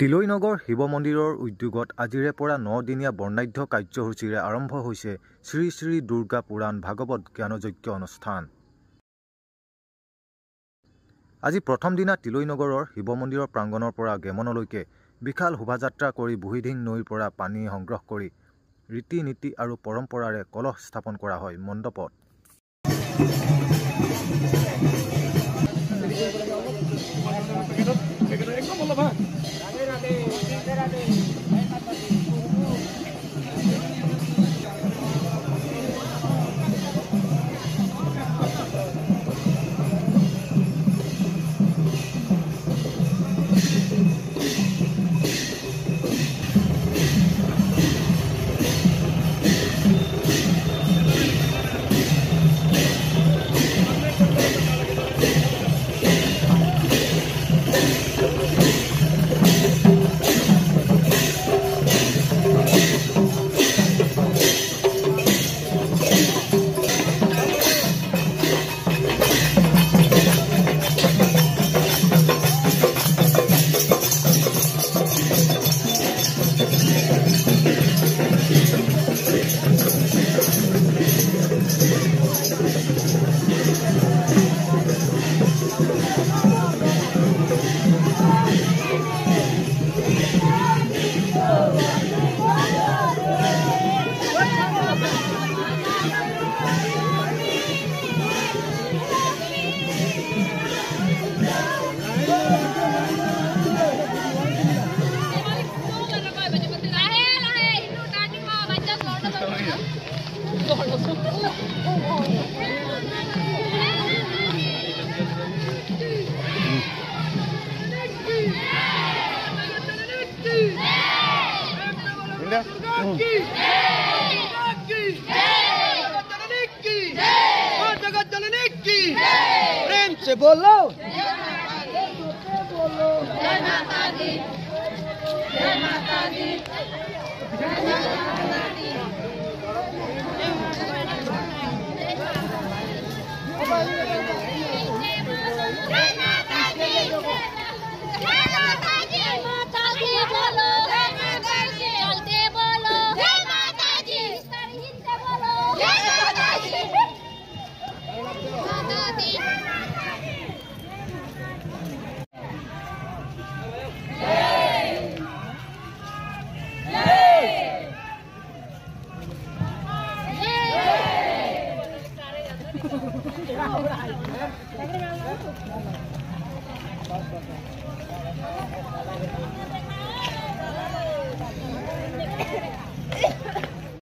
তিলৈনগৰ শিৱ মন্দিৰৰ উদ্যোগত আজিৰে পৰা 9 দিনীয়া বৰ্ণাঢ্য কাৰ্যসূচীৰে আৰম্ভ হৈছে শ্ৰী শ্ৰী দুৰ্গা পুৰাণ ভাগৱত জ্ঞানযজ্ঞ অনুষ্ঠান। আজি প্ৰথম দিনা তিলৈনগৰৰ শিৱ মন্দিৰৰ প্ৰাংগণৰ পৰা গেমনলৈকে বিশাল শোভাযাত্ৰা কৰি বুহিদিং নৈৰ পৰা পানী সংগ্ৰহ কৰি ৰীতি নীতি আৰু পৰম্পৰাৰে কলহ স্থাপন কৰা হয় মণ্ডপত। प्रेम से बोलो जय माता दी, जय माता दी, जय माता दी।